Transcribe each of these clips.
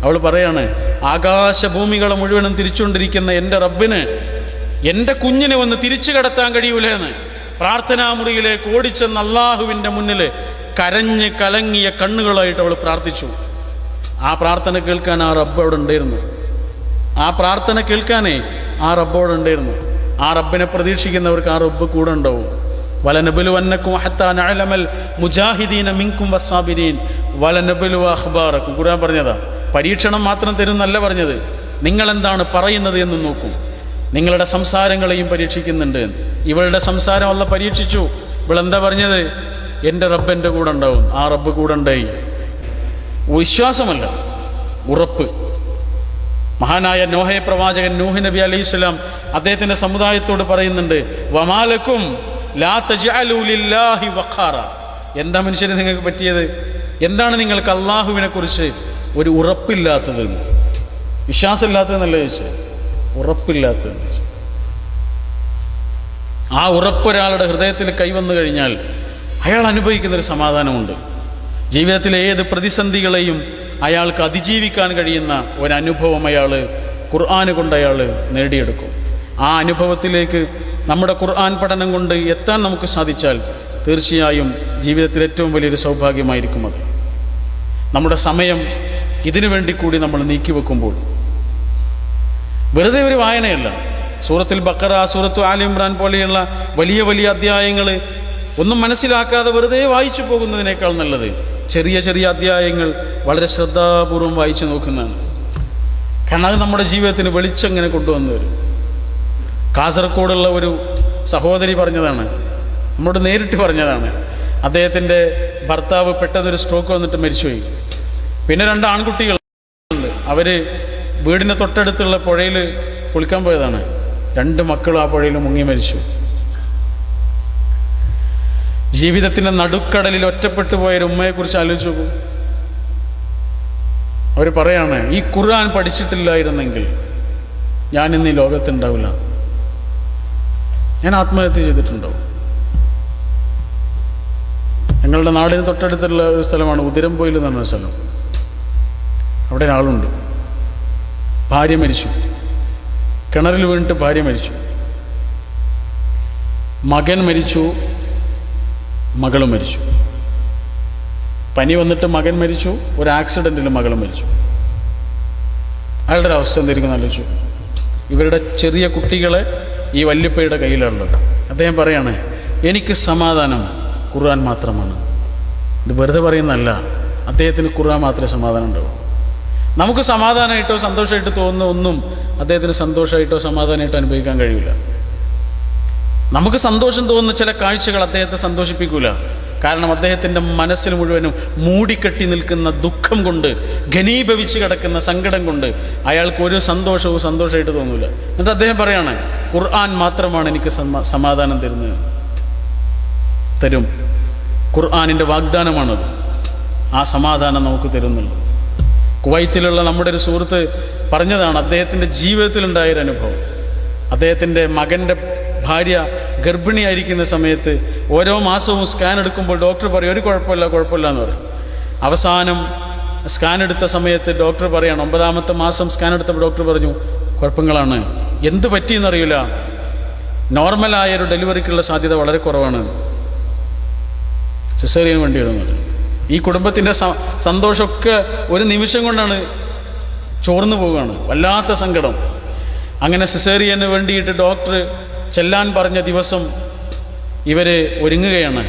അവൾ പറയാണ്, ആകാശഭൂമികളെ മുഴുവനും തിരിച്ചുകൊണ്ടിരിക്കുന്ന എൻ്റെ റബ്ബിന് എൻ്റെ കുഞ്ഞിനെ ഒന്ന് തിരിച്ചു കടത്താൻ കഴിയൂലെന്ന് പ്രാർത്ഥനാമുറിയിലേക്ക് ഓടിച്ചെന്ന് അള്ളാഹുവിൻ്റെ മുന്നിൽ കരഞ്ഞ് കലങ്ങിയ കണ്ണുകളായിട്ട് അവൾ പ്രാർത്ഥിച്ചു. ആ പ്രാർത്ഥന കേൾക്കാൻ ആ റബ്ബ് അവിടെ ഉണ്ടായിരുന്നു. ആ പ്രാർത്ഥന കേൾക്കാനേ ആ റബ്ബ് അവിടെ ഉണ്ടായിരുന്നു. ആ റബ്ബിനെ പ്രതീക്ഷിക്കുന്നവർക്ക് ആ റബ്ബ് കൂടെ ഉണ്ടാവും. വലനബലുവന്നക്കും ഹത്താ നഅലമൽ മുജാഹിദീന മിൻകും വസ്സാബിരീൻ വലനബലുവ അഖ്ബാറക്കും. ഖുർആൻ പറഞ്ഞതാ. പരീക്ഷണം മാത്രം തരുന്നല്ല പറഞ്ഞത്, നിങ്ങളെന്താണ് പറയുന്നത് എന്ന് നോക്കും. നിങ്ങളുടെ സംസാരങ്ങളെയും പരീക്ഷിക്കുന്നുണ്ട്. ഇവളുടെ സംസാരം അല്ലാഹ് പരീക്ഷിച്ചു. ഇവളെന്താ പറഞ്ഞത്? എൻ്റെ റബ്ബ് എൻ്റെ കൂടെ ഉണ്ടാവും. ആ റബ്ബ് കൂടെ ഉണ്ടായി. വിശ്വാസമല്ല, ഉറപ്പ്. മഹാനായ നോഹയെ പ്രവാചകൻ നൂഹ് നബി അലൈഹിസ്സലാം അദ്ദേഹത്തിന്റെ സമുദായത്തോട് പറയുന്നുണ്ട്, വമാലക്കും ലാ തജ്അലൂ ലില്ലാഹി വഖാറ. എന്താ മനുഷ്യരെ നിങ്ങൾക്ക് പറ്റിയത്? എന്താണ് നിങ്ങൾക്ക് അള്ളാഹുവിനെ കുറിച്ച് ഒരു ഉറപ്പില്ലാത്തത്? വിശ്വാസമില്ലാത്തതെന്നല്ല ചോദിച്ചത്, ഉറപ്പില്ലാത്തത്. ആ ഉറപ്പൊരാളുടെ ഹൃദയത്തിൽ കൈവന്നു കഴിഞ്ഞാൽ അയാൾ അനുഭവിക്കുന്നൊരു സമാധാനമുണ്ട്. ജീവിതത്തിലെ ഏത് പ്രതിസന്ധികളെയും അയാൾക്ക് അതിജീവിക്കാൻ കഴിയുന്ന ഒരനുഭവം അയാൾ ഖുർആൻ കൊണ്ട് അയാൾ നേടിയെടുക്കും. ആ അനുഭവത്തിലേക്ക് നമ്മുടെ ഖുർആൻ പഠനം കൊണ്ട് എത്താൻ നമുക്ക് സാധിച്ചാൽ തീർച്ചയായും ജീവിതത്തിൽ ഏറ്റവും വലിയൊരു സൗഭാഗ്യമായിരിക്കും അത്. നമ്മുടെ സമയം ഇതിനു വേണ്ടി കൂടി നമ്മൾ നീക്കിവെക്കുമ്പോൾ വെറുതെ ഒരു വായനയല്ല. സൂറത്തുൽ ബഖറ, സൂറത്തു ആൽ ഇംറാൻ പോലെയുള്ള വലിയ വലിയ അധ്യായങ്ങൾ ഒന്നും മനസ്സിലാക്കാതെ വെറുതെ വായിച്ചു പോകുന്നതിനേക്കാൾ നല്ലത് ചെറിയ ചെറിയ അധ്യായങ്ങൾ വളരെ ശ്രദ്ധാപൂർവം വായിച്ചു നോക്കുന്നതാണ്. കാരണം അത് നമ്മുടെ ജീവിതത്തിന് വെളിച്ചം ഇങ്ങനെ കൊണ്ടുവന്നു വരും. കാസർഗോഡുള്ള ഒരു സഹോദരി പറഞ്ഞതാണ്, നമ്മോട് നേരിട്ട് പറഞ്ഞതാണ്. അദ്ദേഹത്തിൻ്റെ ഭർത്താവ് പെട്ടെന്നൊരു സ്ട്രോക്ക് വന്നിട്ട് മരിച്ചുപോയി. പിന്നെ 2 ആൺകുട്ടികളുണ്ട്. അവർ വീടിന് തൊട്ടടുത്തുള്ള പുഴയിൽ കുളിക്കാൻ പോയതാണ്. 2 മക്കളും ആ പുഴയിൽ മുങ്ങി മരിച്ചു. ജീവിതത്തിൻ്റെ നടുക്കടലിൽ ഒറ്റപ്പെട്ടു പോയൊരു ഉമ്മയെക്കുറിച്ച് ആലോചിച്ച് നോക്കൂ. അവർ പറയാണ്, ഈ ഖുർആൻ പഠിച്ചിട്ടില്ലായിരുന്നെങ്കിൽ ഞാൻ ഇന്ന് ഈ ലോകത്തുണ്ടാവില്ല, ഞാൻ ആത്മഹത്യ ചെയ്തിട്ടുണ്ടാവും. ഞങ്ങളുടെ നാടിന് തൊട്ടടുത്തുള്ള ഒരു സ്ഥലമാണ് ഉതിരംപൊയിൽ എന്ന് പറഞ്ഞ സ്ഥലം. അവിടെ ഒരാളുണ്ട്, ഭാര്യ മരിച്ചു. കിണറിൽ വീണിട്ട് ഭാര്യ മരിച്ചു. മകൻ മരിച്ചു, മകളും മരിച്ചു. പനി വന്നിട്ട് മകൻ മരിച്ചു, ഒരു ആക്സിഡൻറ്റിൽ മകളും മരിച്ചു. അയാളുടെ ഒരു അവസ്ഥ എന്തായിരിക്കും ആലോചിച്ചു. ഇവരുടെ ചെറിയ കുട്ടികളെ ഈ വല്യപ്പയുടെ കയ്യിലുള്ളത്. അദ്ദേഹം പറയാണ്, എനിക്ക് സമാധാനം ഖുർആൻ മാത്രമാണ്. ഇത് വെറുതെ പറയുന്നതല്ല, അദ്ദേഹത്തിന് ഖുർആൻ മാത്രമേ സമാധാനം ഉണ്ടാവൂ. നമുക്ക് സമാധാനമായിട്ടോ സന്തോഷമായിട്ടോ തോന്നുന്ന ഒന്നും അദ്ദേഹത്തിന് സന്തോഷമായിട്ടോ സമാധാനമായിട്ടോ അനുഭവിക്കാൻ കഴിയില്ല. നമുക്ക് സന്തോഷം തോന്നുന്ന ചില കാഴ്ചകൾ അദ്ദേഹത്തെ സന്തോഷിപ്പിക്കൂല. കാരണം അദ്ദേഹത്തിൻ്റെ മനസ്സിൽ മുഴുവനും മൂടിക്കെട്ടി നിൽക്കുന്ന ദുഃഖം കൊണ്ട്, ഘനീഭവിച്ച് കിടക്കുന്ന സങ്കടം കൊണ്ട് അയാൾക്ക് ഒരു സന്തോഷവും സന്തോഷമായിട്ട് തോന്നൂല. എന്നിട്ട് അദ്ദേഹം പറയാണ്, ഖുർആൻ മാത്രമാണ് എനിക്ക് സമാധാനം തരുന്നത്. തരും. ഖുർആനിൻ്റെ വാഗ്ദാനമാണത്. ആ സമാധാനം നമുക്ക് തരുന്നുള്ളൂ. കുവൈത്തിലുള്ള നമ്മുടെ ഒരു സുഹൃത്ത് പറഞ്ഞതാണ് അദ്ദേഹത്തിൻ്റെ ജീവിതത്തിലുണ്ടായൊരു അനുഭവം. അദ്ദേഹത്തിൻ്റെ മകൻ്റെ ഭാര്യ ഗർഭിണിയായിരിക്കുന്ന സമയത്ത് ഓരോ മാസവും സ്കാൻ എടുക്കുമ്പോൾ ഡോക്ടർ പറയും, ഒരു കുഴപ്പമില്ല എന്ന് പറയും. അവസാനം സ്കാൻ എടുത്ത സമയത്ത് ഡോക്ടർ പറയാണ്, 9ാമത്തെ മാസം സ്കാൻ എടുത്തപ്പോൾ ഡോക്ടർ പറഞ്ഞു, കുഴപ്പങ്ങളാണ്, എന്ത് പറ്റിയെന്നറിയില്ല, നോർമലായൊരു ഡെലിവറിക്കുള്ള സാധ്യത വളരെ കുറവാണ്, സിസേറിയൻ വേണ്ടി വരുന്നത്. ഈ കുടുംബത്തിൻ്റെ സന്തോഷമൊക്കെ ഒരു നിമിഷം കൊണ്ടാണ് ചോർന്നു പോവുകയാണ്. വല്ലാത്ത സങ്കടം. അങ്ങനെ സിസേറിയന് വേണ്ടിയിട്ട് ഡോക്ടർ ചെല്ലാൻ പറഞ്ഞ ദിവസം ഇവർ ഒരുങ്ങുകയാണ്.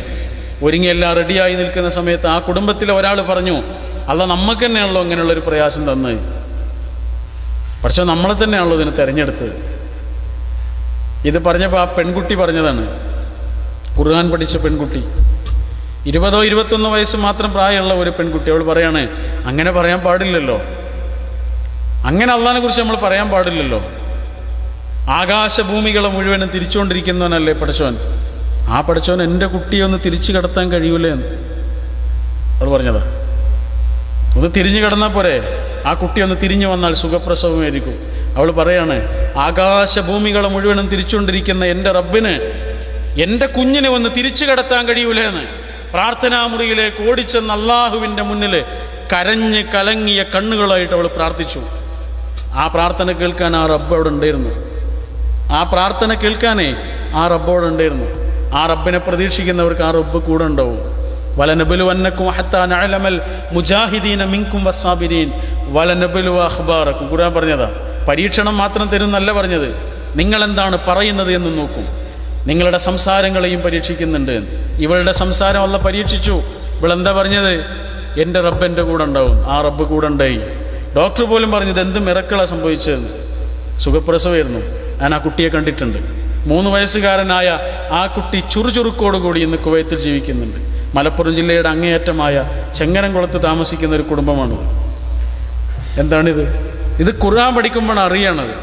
ഒരുങ്ങിയെല്ലാം റെഡിയായി നിൽക്കുന്ന സമയത്ത് ആ കുടുംബത്തിലെ ഒരാൾ പറഞ്ഞു, അല്ല നമുക്ക് തന്നെയാണല്ലോ ഇങ്ങനെയുള്ളൊരു പ്രയാസം തന്നത്, പക്ഷെ നമ്മളെ തന്നെയാണല്ലോ ഇതിനെ തിരഞ്ഞെടുത്തത്. ഇത് പറഞ്ഞപ്പോൾ ആ പെൺകുട്ടി പറഞ്ഞതാണ്, ഖുർആൻ പഠിച്ച പെൺകുട്ടി, 20 or 21 വയസ്സ് മാത്രം പ്രായമുള്ള ഒരു പെൺകുട്ടി. അവൾ പറയാണ്, അങ്ങനെ പറയാൻ പാടില്ലല്ലോ, അങ്ങനെ അള്ളാഹിനെ കുറിച്ച് നമ്മൾ പറയാൻ പാടില്ലല്ലോ. ആകാശഭൂമികളെ മുഴുവനും തിരിച്ചുകൊണ്ടിരിക്കുന്നവനല്ലേ പഠിച്ചവൻ. ആ പഠിച്ചവൻ എൻ്റെ കുട്ടിയെ ഒന്ന് തിരിച്ചു കടത്താൻ കഴിയൂലേ എന്ന് അവൾ പറഞ്ഞതാ. ഒന്ന് തിരിഞ്ഞു കിടന്നാൽ പോരെ, ആ കുട്ടി ഒന്ന് തിരിഞ്ഞു വന്നാൽ സുഖപ്രസവമായിരിക്കും. അവൾ പറയാണ്, ആകാശഭൂമികളെ മുഴുവനും തിരിച്ചുകൊണ്ടിരിക്കുന്ന എൻ്റെ റബ്ബിന് എൻ്റെ കുഞ്ഞിനെ ഒന്ന് തിരിച്ചു കടത്താൻ കഴിയൂലേ എന്ന് പ്രാർത്ഥനാമുറിയിലേക്ക് ഓടിച്ചെന്ന് അള്ളാഹുവിൻ്റെ മുന്നിൽ കരഞ്ഞ് കലങ്ങിയ കണ്ണുകളായിട്ട് അവൾ പ്രാർത്ഥിച്ചു. ആ പ്രാർത്ഥന കേൾക്കാൻ ആ റബ്ബ് അവിടെ ഉണ്ടായിരുന്നു. ആ പ്രാർത്ഥന കേൾക്കാനേ ആ റബ്ബ് അവിടെ ഉണ്ടായിരുന്നു. ആ റബ്ബിനെ പ്രതീക്ഷിക്കുന്നവർക്ക് ആ റബ്ബ് കൂടെ ഉണ്ടാവും. വലനബലുവന്നക്കും ഹത്താ നഅലമൽ മുജാഹിദീന മിൻകും വസ്സാബിരീൻ വലനബലുവ അഖ്ബാറക്കും. ഖുർആൻ പറഞ്ഞതാ. പരീക്ഷണം മാത്രം തരുന്നല്ല പറഞ്ഞത്, നിങ്ങളെന്താണ് പറയുന്നത് എന്ന് നോക്കും. നിങ്ങളുടെ സംസാരങ്ങളെയും പരീക്ഷിക്കുന്നുണ്ട്. ഇവളുടെ സംസാരം അല്ലാഹ് പരീക്ഷിച്ചു. ഇവളെന്താ പറഞ്ഞത്? എൻ്റെ റബ്ബ് എൻ്റെ കൂടെ ഉണ്ടാവും. ആ റബ്ബ് കൂടെ ഉണ്ടായി. ഡോക്ടർ പോലും പറഞ്ഞത് എന്ത് മിറക്കളാണ് സംഭവിച്ചതെന്ന്. സുഖപ്രസവമായിരുന്നു. ഞാൻ ആ കുട്ടിയെ കണ്ടിട്ടുണ്ട്. 3 വയസ്സുകാരനായ ആ കുട്ടി ചുറുചുറുക്കോടുകൂടി ഇന്ന് കുവൈത്തിൽ ജീവിക്കുന്നുണ്ട്. മലപ്പുറം ജില്ലയുടെ അങ്ങേയറ്റമായ ചെങ്ങരംകുളത്ത് താമസിക്കുന്ന ഒരു കുടുംബമാണ്. എന്താണിത്? ഇത് ഖുർആൻ പഠിക്കുമ്പോഴാണ് അറിയണത്.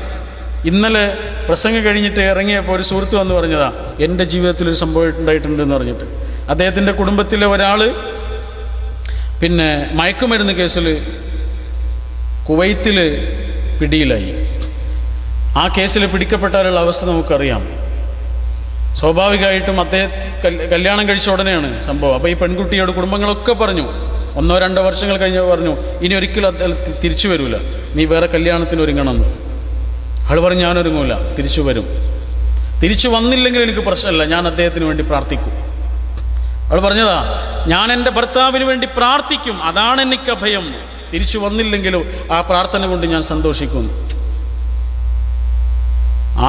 ഇന്നലെ പ്രസംഗം കഴിഞ്ഞിട്ട് ഇറങ്ങിയപ്പോൾ ഒരു സുഹൃത്ത് വന്ന് പറഞ്ഞതാ, എൻ്റെ ജീവിതത്തിൽ ഒരു സംഭവം ഉണ്ടായിട്ടുണ്ടെന്ന് പറഞ്ഞിട്ട്. അദ്ദേഹത്തിൻ്റെ കുടുംബത്തിലെ ഒരാൾ പിന്നെ മയക്കുമരുന്ന് കേസിൽ കുവൈത്തിൽ പിടിയിലായി. ആ കേസിൽ പിടിക്കപ്പെട്ടാലുള്ള അവസ്ഥ നമുക്കറിയാം. സ്വാഭാവികമായിട്ടും അദ്ദേഹം കല്യാണം കഴിച്ച ഉടനെയാണ് സംഭവം. അപ്പോൾ ഈ പെൺകുട്ടിയോട് കുടുംബങ്ങളൊക്കെ പറഞ്ഞു, 1-2 വർഷങ്ങൾ കഴിഞ്ഞ് പറഞ്ഞു, ഇനി ഒരിക്കലും അദ്ദേഹം തിരിച്ചു വരില്ല, നീ വേറെ കല്യാണത്തിന് ഒരുങ്ങണമെന്ന്. അവൾ പറഞ്ഞു, ഞാനൊരുങ്ങൂല, തിരിച്ചു വരും. തിരിച്ചു വന്നില്ലെങ്കിൽ എനിക്ക് പ്രശ്നമല്ല, ഞാൻ അദ്ദേഹത്തിന് വേണ്ടി പ്രാർത്ഥിക്കും. അവൾ പറഞ്ഞതാ, ഞാൻ എൻ്റെ ഭർത്താവിന് വേണ്ടി പ്രാർത്ഥിക്കും, അതാണ് എനിക്ക് അഭയം. തിരിച്ചു വന്നില്ലെങ്കിലും ആ പ്രാർത്ഥന കൊണ്ട് ഞാൻ സന്തോഷിക്കും.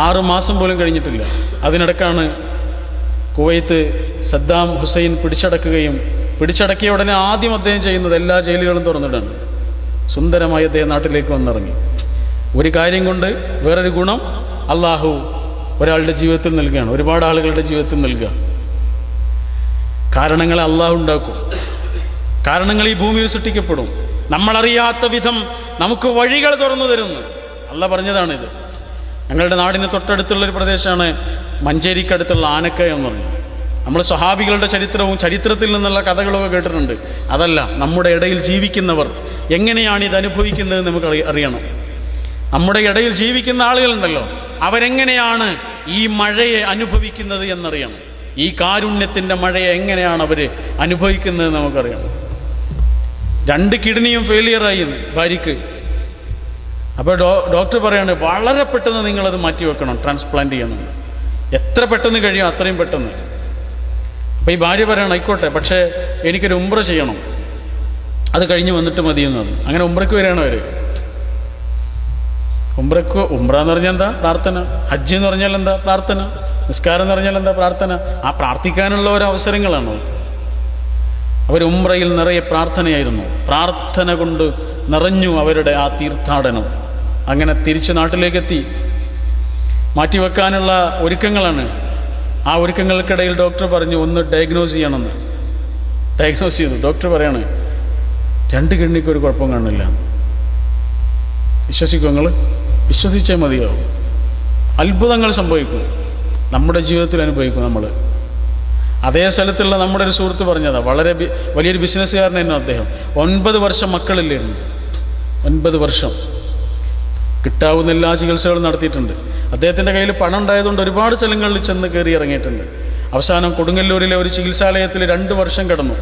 6 മാസം പോലും കഴിഞ്ഞിട്ടില്ല. അതിനിടക്കാണ് കുവൈത്ത് സദ്ദാം ഹുസൈൻ പിടിച്ചടക്കിയ ഉടനെ ആദ്യം അദ്ദേഹം ചെയ്യുന്നത് എല്ലാ ജയിലുകളും തുറന്നിടാണ്. സുന്ദരമായി അദ്ദേഹം നാട്ടിലേക്ക് വന്നിറങ്ങി. ഒരു കാര്യം കൊണ്ട് വേറൊരു ഗുണം അള്ളാഹു ഒരാളുടെ ജീവിതത്തിൽ നൽകുകയാണ്, ഒരുപാട് ആളുകളുടെ ജീവിതത്തിൽ നൽകുക. കാരണങ്ങളെ അള്ളാഹു ഉണ്ടാക്കും. കാരണങ്ങൾ ഈ ഭൂമിയിൽ സൃഷ്ടിക്കപ്പെടും. നമ്മളറിയാത്ത വിധം നമുക്ക് വഴികൾ തുറന്നു തരുന്നു. അള്ളാഹ് പറഞ്ഞതാണിത്. ഞങ്ങളുടെ നാടിന് തൊട്ടടുത്തുള്ളൊരു പ്രദേശമാണ് മഞ്ചേരിക്കടുത്തുള്ള ആനക്കയ എന്ന് പറഞ്ഞു. നമ്മൾ സ്വഹാബികളുടെ ചരിത്രവും ചരിത്രത്തിൽ നിന്നുള്ള കഥകളൊക്കെ കേട്ടിട്ടുണ്ട്. അതല്ല, നമ്മുടെ ഇടയിൽ ജീവിക്കുന്നവർ എങ്ങനെയാണ് ഇത് അനുഭവിക്കുന്നത് നമുക്ക് അറിയണം. നമ്മുടെ ഇടയിൽ ജീവിക്കുന്ന ആളുകളുണ്ടല്ലോ, അവരെങ്ങനെയാണ് ഈ മഴയെ അനുഭവിക്കുന്നത് എന്നറിയണം. ഈ കാരുണ്യത്തിൻ്റെ മഴയെ എങ്ങനെയാണ് അവർ അനുഭവിക്കുന്നത് നമുക്കറിയണം. 2 കിഡ്നിയും ഫെയിലിയറായി ഭാര്യയ്ക്ക്. അപ്പോൾ ഡോക്ടർ പറയാണ്, വളരെ പെട്ടെന്ന് നിങ്ങളത് മാറ്റിവെക്കണം, ട്രാൻസ്പ്ലാന്റ് ചെയ്യണം. എത്ര പെട്ടെന്ന് കഴിയും അത്രയും പെട്ടെന്ന്. അപ്പോൾ ഈ ഭാര്യ പറയണം, ആയിക്കോട്ടെ, പക്ഷേ എനിക്കൊരു ഉംറ ചെയ്യണം, അത് കഴിഞ്ഞ് വന്നിട്ട് മതിയെന്നത്. അങ്ങനെ ഉംറയ്ക്ക് വരികയാണ് അവർ. ഉംറ എന്ന് പറഞ്ഞാൽ എന്താ? പ്രാർത്ഥന. ഹജ്ജ് എന്ന് പറഞ്ഞാൽ എന്താ? പ്രാർത്ഥന. നിസ്കാരം എന്ന് പറഞ്ഞാൽ എന്താ? പ്രാർത്ഥന. ആ പ്രാർത്ഥിക്കാനുള്ള ഓരോ അവസരങ്ങളാണ്. അവർ ഉംറയിൽ നിറയെ പ്രാർത്ഥനയായിരുന്നു. പ്രാർത്ഥന കൊണ്ട് നിറഞ്ഞു അവരുടെ ആ തീർത്ഥാടനം. അങ്ങനെ തിരിച്ച് നാട്ടിലേക്കെത്തി. മാറ്റിവെക്കാനുള്ള ഒരുക്കങ്ങളാണ്. ആ ഒരുക്കങ്ങൾക്കിടയിൽ ഡോക്ടർ പറഞ്ഞു, ഒന്ന് ഡയഗ്നോസ് ചെയ്യണമെന്ന്. ഡയഗ്നോസ് ചെയ്തു. ഡോക്ടർ പറയാണ്, 2 കിഡ്നിക്ക് ഒരു കുഴപ്പം കാണില്ല. വിശ്വസിക്കും നിങ്ങൾ? വിശ്വസിച്ചേ മതിയാവും. അത്ഭുതങ്ങൾ സംഭവിക്കും, നമ്മുടെ ജീവിതത്തിൽ അനുഭവിക്കും നമ്മൾ. അതേ സ്ഥലത്തുള്ള നമ്മുടെ ഒരു സുഹൃത്ത് പറഞ്ഞതാ, വളരെ വലിയൊരു ബിസിനസ്സുകാരനായിരുന്നു അദ്ദേഹം. 9 വർഷം മക്കളില്ലായിരുന്നു. 9 വർഷം കിട്ടാവുന്ന എല്ലാ ചികിത്സകളും നടത്തിയിട്ടുണ്ട്. അദ്ദേഹത്തിൻ്റെ കയ്യിൽ പണം ഉണ്ടായതുകൊണ്ട് ഒരുപാട് സ്ഥലങ്ങളിൽ ചെന്ന് കയറി ഇറങ്ങിയിട്ടുണ്ട്. അവസാനം കൊടുങ്ങല്ലൂരിലെ ഒരു ചികിത്സാലയത്തിൽ 2 വർഷം കിടന്നു.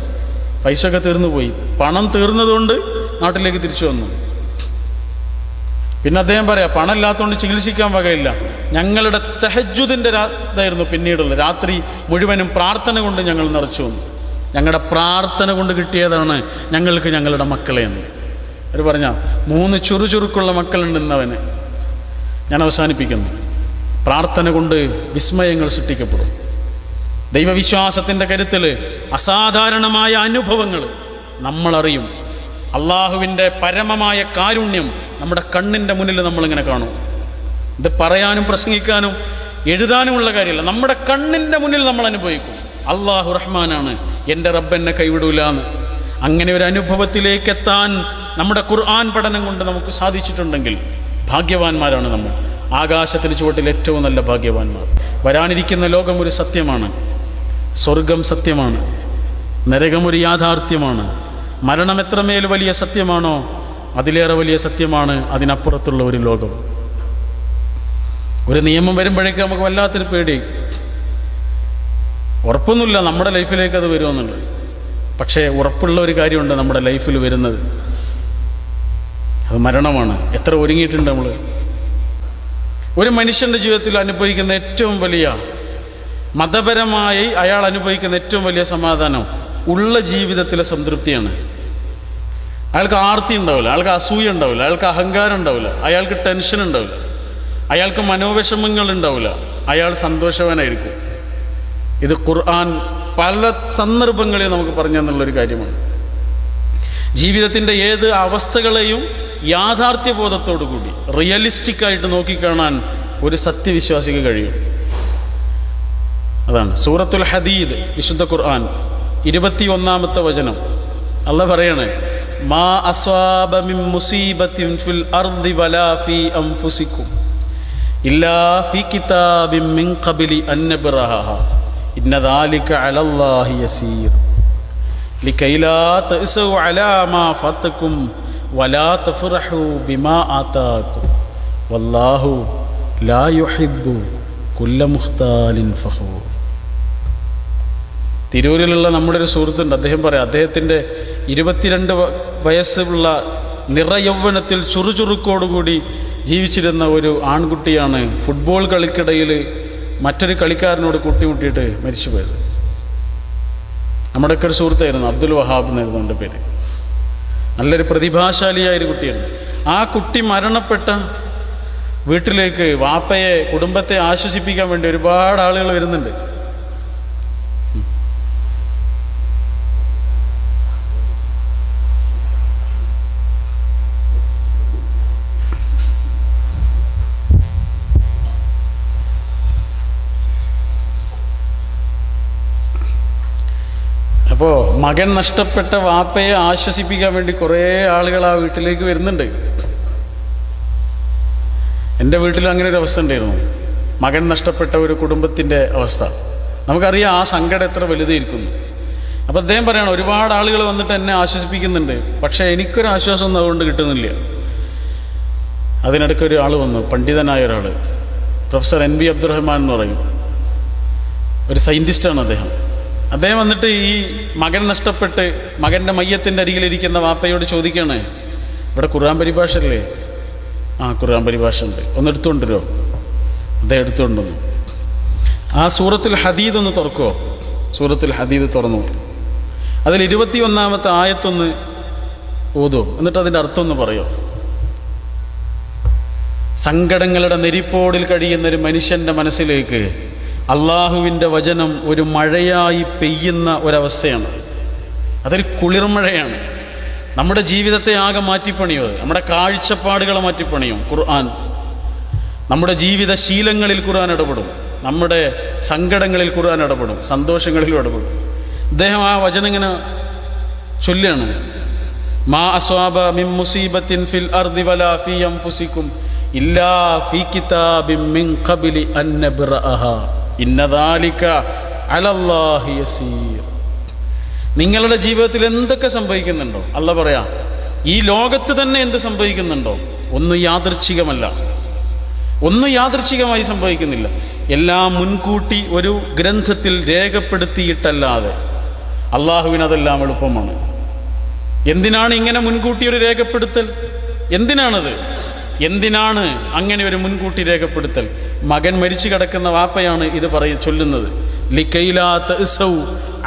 പൈസ ഒക്കെ തീർന്നുപോയി. പണം തീർന്നതുകൊണ്ട് നാട്ടിലേക്ക് തിരിച്ചു വന്നു. പിന്നെ അദ്ദേഹം പറയാം, പണം ഇല്ലാത്തതുകൊണ്ട് ചികിത്സിക്കാൻ വകയില്ല. ഞങ്ങളുടെ തഹജ്ജുദിൻ്റെ ഇതായിരുന്നു പിന്നീടുള്ള രാത്രി മുഴുവനും പ്രാർത്ഥന കൊണ്ട് ഞങ്ങൾ നിറച്ചു വന്നു. ഞങ്ങളുടെ പ്രാർത്ഥന കൊണ്ട് കിട്ടിയതാണ് ഞങ്ങൾക്ക് ഞങ്ങളുടെ മക്കളെ എന്ന് അവർ പറഞ്ഞ 3 ചുറുചുറുക്കുള്ള മക്കളുണ്ടെന്നവന്. ഞാൻ അവസാനിപ്പിക്കുന്നു. പ്രാർത്ഥന കൊണ്ട് വിസ്മയങ്ങൾ സൃഷ്ടിക്കപ്പെടും. ദൈവവിശ്വാസത്തിൻ്റെ കരുത്തിൽ അസാധാരണമായ അനുഭവങ്ങൾ നമ്മളറിയും. അള്ളാഹുവിൻ്റെ പരമമായ കാരുണ്യം നമ്മുടെ കണ്ണിൻ്റെ മുന്നിൽ നമ്മളിങ്ങനെ കാണും. ഇത് പറയാനും പ്രസംഗിക്കാനും എഴുതാനുമുള്ള കാര്യമല്ല, നമ്മുടെ കണ്ണിൻ്റെ മുന്നിൽ നമ്മൾ അനുഭവിക്കും. അള്ളാഹു റഹ്മാനാണ്, എൻ്റെ റബ്ബ് എന്നെ കൈവിടൂലാന്ന്. അങ്ങനെ ഒരു അനുഭവത്തിലേക്ക് എത്താൻ നമ്മുടെ ഖുർആൻ പഠനം കൊണ്ട് നമുക്ക് സാധിച്ചിട്ടുണ്ടെങ്കിൽ ഭാഗ്യവാന്മാരാണ് നമ്മൾ. ആകാശത്തിന് ചുവട്ടിൽ ഏറ്റവും നല്ല ഭാഗ്യവാന്മാർ. വരാനിരിക്കുന്ന ലോകം ഒരു സത്യമാണ്. സ്വർഗം സത്യമാണ്. നരകം ഒരു യാഥാർത്ഥ്യമാണ്. മരണം എത്രമേൽ വലിയ സത്യമാണോ അതിലേറെ വലിയ സത്യമാണ് അതിനപ്പുറത്തുള്ള ഒരു ലോകം. ഒരു നിയമം വരുമ്പോഴേക്ക് നമുക്ക് വല്ലാത്തൊരു പേടി. ഉറപ്പൊന്നുമില്ല നമ്മുടെ ലൈഫിലേക്ക് അത് വരുമെന്നുള്ളത്. പക്ഷേ ഉറപ്പുള്ള ഒരു കാര്യമുണ്ട് നമ്മുടെ ലൈഫിൽ വരുന്നത്. അത് മരണമാണ്. എത്ര ഒരുങ്ങിയിട്ടുണ്ട് നമ്മൾ. ഒരു മനുഷ്യൻ്റെ ജീവിതത്തിൽ അനുഭവിക്കുന്ന ഏറ്റവും വലിയ മതപരമായി അയാൾ അനുഭവിക്കുന്ന ഏറ്റവും വലിയ സമാധാനം ഉള്ള ജീവിതത്തിലെ സംതൃപ്തിയാണ്. അയാൾക്ക് ആർത്തി ഉണ്ടാവില്ല, അയാൾക്ക് അസൂയ ഉണ്ടാവില്ല, അയാൾക്ക് അഹങ്കാരം ഉണ്ടാവില്ല, അയാൾക്ക് ടെൻഷൻ ഉണ്ടാവില്ല, അയാൾക്ക് മനോവിഷമങ്ങൾ ഉണ്ടാവില്ല, അയാൾ സന്തോഷവാനായിരിക്കും. ഇത് ഖുർആൻ പല സന്ദർഭങ്ങളിൽ നമുക്ക് പറഞ്ഞു തന്നുള്ളൊരു കാര്യമാണ്. ജീവിതത്തിൻ്റെ ഏത് അവസ്ഥകളെയും യാഥാർത്ഥ്യബോധത്തോടു കൂടി റിയലിസ്റ്റിക്കായിട്ട് നോക്കിക്കാണാൻ ഒരു സത്യവിശ്വാസിക്ക് കഴിയും. അതാണ് സൂറത്തുൽ ഹദീദ്, വിശുദ്ധ ഖുർആൻ 21-ാമത്തെ വചനം. അല്ലാഹ് പറയാണ്, മാ അസ്വാബ മിൻ മുസീബത്തിൻ ഫിൽ അർദി വലാ ഫീ അൻഫുസികും ഇല്ലാ ഫീ കിതാബിൻ മിൻ ഖബ്ലി അൻ നബ്റഹഹാ ഇന്ന ദാലിക അലല്ലാഹി യസീർ ലകൈ ലാ തഅസു അലാ മാ ഫതകും വലാ തഫറഹു ബിമാ ആതാകും വല്ലാഹു ലാ യുഹിബ്ബു കുല്ല മുഖ്താലിൻ ഫഖൂർ. തിരൂരിലുള്ള നമ്മുടെ ഒരു സുഹൃത്തുണ്ട്. അദ്ദേഹം പറയാം, അദ്ദേഹത്തിൻ്റെ 22 വയസ്സുള്ള നിറയൗവനത്തിൽ ചുറുചുറുക്കോടുകൂടി ജീവിച്ചിരുന്ന ഒരു ആൺകുട്ടിയാണ് ഫുട്ബോൾ കളിക്കിടയിൽ മറ്റൊരു കളിക്കാരനോട് കൂട്ടിമുട്ടിയിട്ട് മരിച്ചുപോയത്. നമ്മുടെയൊക്കെ ഒരു സുഹൃത്തായിരുന്നു, അബ്ദുൽ വഹാബ് എന്നായിരുന്നു എൻ്റെ പേര്. നല്ലൊരു പ്രതിഭാശാലിയായൊരു കുട്ടിയാണ്. ആ കുട്ടി മരണപ്പെട്ട വീട്ടിലേക്ക് വാപ്പയെ, കുടുംബത്തെ ആശ്വസിപ്പിക്കാൻ വേണ്ടി ഒരുപാട് ആളുകൾ വരുന്നുണ്ട്. അപ്പോൾ മകൻ നഷ്ടപ്പെട്ട വാപ്പയെ ആശ്വസിപ്പിക്കാൻ വേണ്ടി കുറേ ആളുകൾ ആ വീട്ടിലേക്ക് വരുന്നുണ്ട്. എൻ്റെ വീട്ടിൽ അങ്ങനെ ഒരു അവസ്ഥ ഉണ്ടായിരുന്നു. മകൻ നഷ്ടപ്പെട്ട ഒരു കുടുംബത്തിൻ്റെ അവസ്ഥ നമുക്കറിയാം, ആ സങ്കടം എത്ര വലുതായിരിക്കുന്നു. അപ്പോൾ അദ്ദേഹം പറയണം, ഒരുപാട് ആളുകൾ വന്നിട്ട് എന്നെ ആശ്വസിപ്പിക്കുന്നുണ്ട്, പക്ഷേ എനിക്കൊരു ആശ്വാസമൊന്നും അതുകൊണ്ട് കിട്ടുന്നില്ല. അതിനിടയ്ക്ക് ഒരാൾ വന്നു, പണ്ഡിതനായ ഒരാൾ, പ്രൊഫസർ NB അബ്ദുറഹ്മാൻ എന്ന് പറയും, ഒരു സയൻറ്റിസ്റ്റാണ് അദ്ദേഹം. അദ്ദേഹം വന്നിട്ട് ഈ മകൻ നഷ്ടപ്പെട്ട് മകൻ്റെ മയ്യത്തിൻ്റെ അരികിലിരിക്കുന്ന വാപ്പയോട് ചോദിക്കുകയാണ്, ഇവിടെ ഖുർആൻ പരിഭാഷ അല്ലേ? ആ, ഖുർആൻ പരിഭാഷ ഉണ്ട്, ഒന്ന് എടുത്തുകൊണ്ടുവരുമോ? അദ്ദേഹം എടുത്തുകൊണ്ടുവന്നു. ആ സൂറത്തുൽ ഹദീദ് ഒന്ന് തുറക്കുമോ? സൂറത്തുൽ ഹദീദ് തുറന്നു. അതിൽ 21-ാമത്തെ ആയത്തൊന്ന് ഓതോ, എന്നിട്ട് അതിൻ്റെ അർത്ഥം ഒന്ന് പറയോ. സങ്കടങ്ങളുടെ നെരിപ്പോടിൽ കഴിയുന്നൊരു മനുഷ്യൻ്റെ മനസ്സിലേക്ക് അള്ളാഹുവിൻ്റെ വചനം ഒരു മഴയായി പെയ്യുന്ന ഒരവസ്ഥയാണ്. അതൊരു കുളിർമഴയാണ്. നമ്മുടെ ജീവിതത്തെ ആകെ മാറ്റിപ്പണിയും, നമ്മുടെ കാഴ്ചപ്പാടുകളെ മാറ്റിപ്പണിയും ഖുർആൻ. നമ്മുടെ ജീവിത ശീലങ്ങളിൽ ഖുർആൻ ഇടപെടും, നമ്മുടെ സങ്കടങ്ങളിൽ ഖുർആൻ ഇടപെടും, സന്തോഷങ്ങളിലും ഇടപെടും. അദ്ദേഹം ആ വചനം ഇങ്ങനെ ചൊല്ലുകയാണ്, മാ അസ്വാബ മിൻ മുസീബത്തിൻ ഫിൽ അർദി വലാ ഫീ അൻഫുസികും ഇല്ലാ ഫീ കിതാബിൻ മിൻ ഖബ്ലി അൻ നബ്റഹഹാ ഇന്ന ദാലിക അലല്ലാഹി യസീർ. നിങ്ങളുടെ ജീവിതത്തിൽ എന്തൊക്കെ സംഭവിക്കുന്നുണ്ടോ, അല്ലാഹ് പറയാ, ഈ ലോകത്ത് തന്നെ എന്ത് സംഭവിക്കുന്നുണ്ടോ, ഒന്നും യാദൃച്ഛികമല്ല, ഒന്നും യാദൃച്ഛികമായി സംഭവിക്കുന്നില്ല. എല്ലാം മുൻകൂട്ടി ഒരു ഗ്രന്ഥത്തിൽ രേഖപ്പെടുത്തിയിട്ടല്ലാതെ അള്ളാഹുവിന് അതെല്ലാം എളുപ്പമാണ്. എന്തിനാണ് ഇങ്ങനെ മുൻകൂട്ടി ഒരു രേഖപ്പെടുത്തൽ? എന്തിനാണത്? എന്തിനാണ് അങ്ങനെ ഒരു മുൻകൂട്ടി രേഖപ്പെടുത്തൽ? മകൻ മരിച്ചു കിടക്കുന്ന വാപ്പയാണ് ഇത് ചൊല്ലുന്നത്. ലികൈലാ തഅസൗ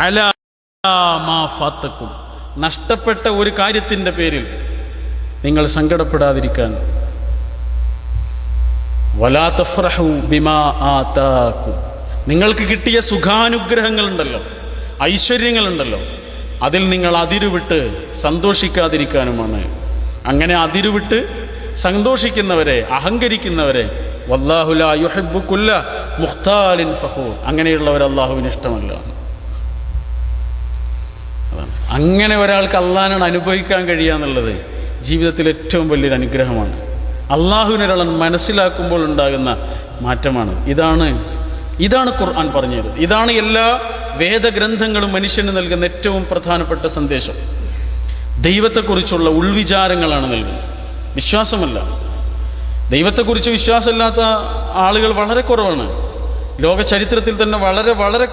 അലാ മാ ഫതകും. നഷ്ടപ്പെട്ട ഒരു കാര്യത്തിൻ്റെ പേരിൽ നിങ്ങൾ സങ്കടപ്പെടാതിരിക്കാൻ. വലാ തഫ്റഹു ബിമാ ആതാകും. നിങ്ങൾക്ക് കിട്ടിയ സുഖാനുഗ്രഹങ്ങളുണ്ടല്ലോ, ഐശ്വര്യങ്ങളുണ്ടല്ലോ, അതിൽ നിങ്ങൾ അതിരുവിട്ട് സന്തോഷിക്കാതിരിക്കാനുമാണ്. അങ്ങനെ അതിരുവിട്ട് സന്തോഷിക്കുന്നവരെ, അഹങ്കരിക്കുന്നവരെ വല്ലാഹു ലാ യുഹിബ്ബു കുല്ല മുഖ്താലിൻ ഫഖൂർ, അങ്ങനെയുള്ളവർ അള്ളാഹുവിന് ഇഷ്ടമല്ല. അങ്ങനെ ഒരാൾക്ക് അള്ളാഹിനോട് അനുഭവിക്കാൻ കഴിയുക എന്നുള്ളത് ജീവിതത്തിൽ ഏറ്റവും വലിയൊരു അനുഗ്രഹമാണ്. അള്ളാഹുവിനൊരാൾ മനസ്സിലാക്കുമ്പോൾ ഉണ്ടാകുന്ന മാറ്റമാണ്. ഇതാണ് ഖുർആൻ പറഞ്ഞു തരുന്നത്. ഇതാണ് എല്ലാ വേദഗ്രന്ഥങ്ങളും മനുഷ്യന് നൽകുന്ന ഏറ്റവും പ്രധാനപ്പെട്ട സന്ദേശം. ദൈവത്തെക്കുറിച്ചുള്ള ഉൾവിചാരങ്ങളാണ് നൽകുന്നത്, വിശ്വാസമല്ല. ദൈവത്തെക്കുറിച്ച് വിശ്വാസമില്ലാത്ത ആളുകൾ വളരെ കുറവാണ്. ലോക ചരിത്രത്തിൽ തന്നെ വളരെ വളരെ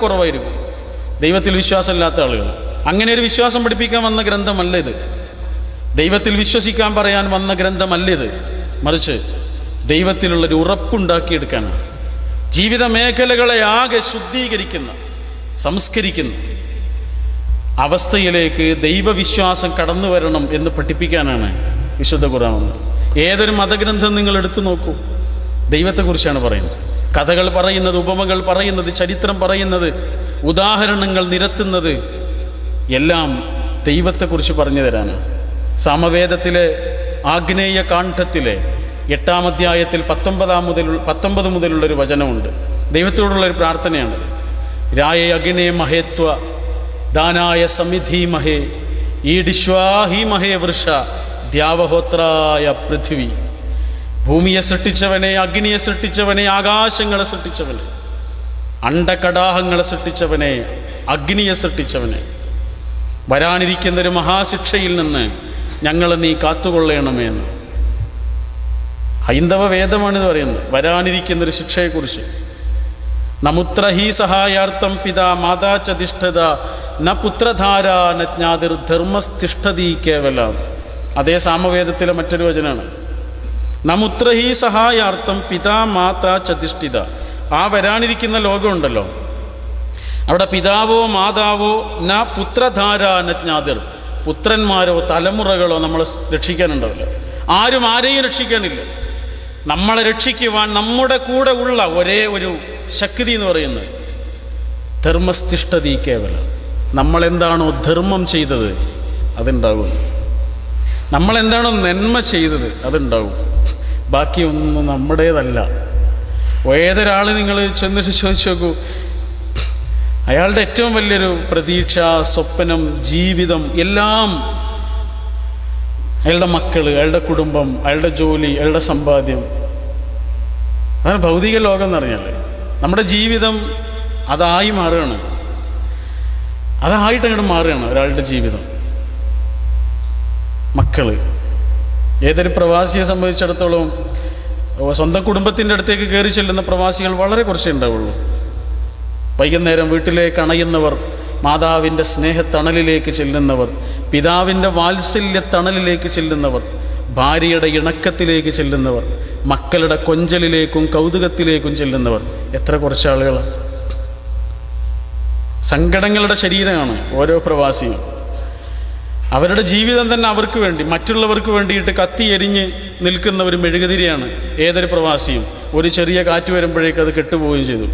ദൈവത്തിൽ വിശ്വസിക്കാൻ പറയാൻ വന്ന ഗ്രന്ഥമല്ലിത്, മറിച്ച് ദൈവത്തിലുള്ളൊരു ഉറപ്പുണ്ടാക്കിയെടുക്കാനാണ്. ജീവിത മേഖലകളെ ആകെ ശുദ്ധീകരിക്കുന്ന, സംസ്കരിക്കുന്ന അവസ്ഥയിലേക്ക് ദൈവവിശ്വാസം കടന്നു വരണം എന്ന് പഠിപ്പിക്കാനാണ് വിശുദ്ധ ഖുർആൻ വന്നത്. ഏതൊരു മതഗ്രന്ഥം നിങ്ങൾ എടുത്തു നോക്കൂ, ദൈവത്തെക്കുറിച്ചാണ് പറയുന്നത്. കഥകൾ പറയുന്നത്, ഉപമകൾ പറയുന്നത്, ചരിത്രം പറയുന്നത്, ഉദാഹരണങ്ങൾ നിരത്തുന്നത് എല്ലാം ദൈവത്തെക്കുറിച്ച് പറഞ്ഞു തരാനാണ്. സാമവേദത്തിലെ ആഗ്നേയ കാണ്ഡത്തിലെ 8-ാം അധ്യായത്തിൽ 19 മുതലുള്ളൊരു വചനമുണ്ട്. ദൈവത്തോടുള്ളൊരു പ്രാർത്ഥനയാണ്. രായ അഗ്നേ മഹേത്വ ദാനായ സമിധി മഹേ ഈഡിശ്വാഹി മഹേ വൃഷ ദ്യാവഹോത്രായ പൃഥ്വി. ഭൂമിയെ സൃഷ്ടിച്ചവനെ, അഗ്നിയെ സൃഷ്ടിച്ചവനെ, ആകാശങ്ങളെ സൃഷ്ടിച്ചവനെ, അണ്ടകടാഹങ്ങളെ സൃഷ്ടിച്ചവനെ, അഗ്നിയെ സൃഷ്ടിച്ചവനെ, വരാനിരിക്കുന്നൊരു മഹാശിക്ഷയിൽ നിന്ന് ഞങ്ങളെ നീ കാത്തുകൊള്ളണമേ എന്ന് ഹൈന്ദവ വേദമാണിത് പറയുന്നത്. വരാനിരിക്കുന്നൊരു ശിക്ഷയെക്കുറിച്ച്. നമുത്ര ഹി സഹായാർത്ഥം പിതാ മാതാ ചതിഷ്ഠത ന പുത്രധാര ന ജ്ഞാതിർ ധർമ്മസ്ഥിഷ്ഠതി കേവല. അതേ സാമവേദത്തിലെ മറ്റൊരു വചനാണ്. നമുത്ര ഹി സഹായാർത്ഥം പിതാ മാതാ ചതിഷ്ഠിത. ആ വരാനിരിക്കുന്ന ലോകമുണ്ടല്ലോ, അവിടെ പിതാവോ മാതാവോ ന പുത്രധാര ന ജ്ഞാതിർ, പുത്രന്മാരോ തലമുറകളോ നമ്മളെ രക്ഷിക്കാനുണ്ടാവില്ല. ആരും ആരെയും രക്ഷിക്കാനില്ല. നമ്മളെ രക്ഷിക്കുവാൻ നമ്മുടെ കൂടെ ഉള്ള ഒരേ ഒരു ശക്തി എന്ന് പറയുന്നത് ധർമ്മസ്ഥിഷ്ഠതി കേവല. നമ്മളെന്താണോ ധർമ്മം ചെയ്തത് അതുണ്ടാകും, നമ്മളെന്താണോ നന്മ ചെയ്തത് അതുണ്ടാകും. ബാക്കിയൊന്നും നമ്മുടേതല്ല. ഏതൊരാൾ നിങ്ങൾ ചെന്നിട്ട് ചോദിച്ചു നോക്കൂ, അയാളുടെ ഏറ്റവും വലിയൊരു പ്രതീക്ഷ, സ്വപ്നം, ജീവിതം എല്ലാം അയാളുടെ മക്കൾ, അയാളുടെ കുടുംബം, അയാളുടെ ജോലി, അയാളുടെ സമ്പാദ്യം. അതാണ് ഭൗതിക ലോകം എന്ന് പറഞ്ഞാൽ. നമ്മുടെ ജീവിതം അതായി മാറുകയാണ്, അതായിട്ട് അങ്ങോട്ട് മാറുകയാണ് ഒരാളുടെ ജീവിതം. മക്കള്. ഏതൊരു പ്രവാസിയെ സംബന്ധിച്ചിടത്തോളം സ്വന്തം കുടുംബത്തിൻ്റെ അടുത്തേക്ക് കയറി ചെല്ലുന്ന പ്രവാസികൾ വളരെ കുറച്ചേ ഉണ്ടാവുള്ളൂ. വൈകുന്നേരം വീട്ടിലേക്ക് അണയുന്നവർ, മാതാവിൻ്റെ സ്നേഹത്തണലിലേക്ക് ചെല്ലുന്നവർ, പിതാവിൻ്റെ വാത്സല്യത്തണലിലേക്ക് ചെല്ലുന്നവർ, ഭാര്യയുടെ ഇണക്കത്തിലേക്ക് ചെല്ലുന്നവർ, മക്കളുടെ കൊഞ്ചലിലേക്കും കൗതുകത്തിലേക്കും ചെല്ലുന്നവർ എത്ര കുറച്ച് ആളുകളാണ്. സങ്കടങ്ങളുടെ ശരീരമാണ് ഓരോ പ്രവാസിയും. അവരുടെ ജീവിതം തന്നെ അവർക്ക് വേണ്ടി, മറ്റുള്ളവർക്ക് വേണ്ടിയിട്ട് കത്തി എരിഞ്ഞ് നിൽക്കുന്ന ഒരു മെഴുകുതിരിയാണ് ഏതൊരു പ്രവാസിയും. ഒരു ചെറിയ കാറ്റ് വരുമ്പോഴേക്ക് അത് കെട്ടുപോവുകയും ചെയ്തു.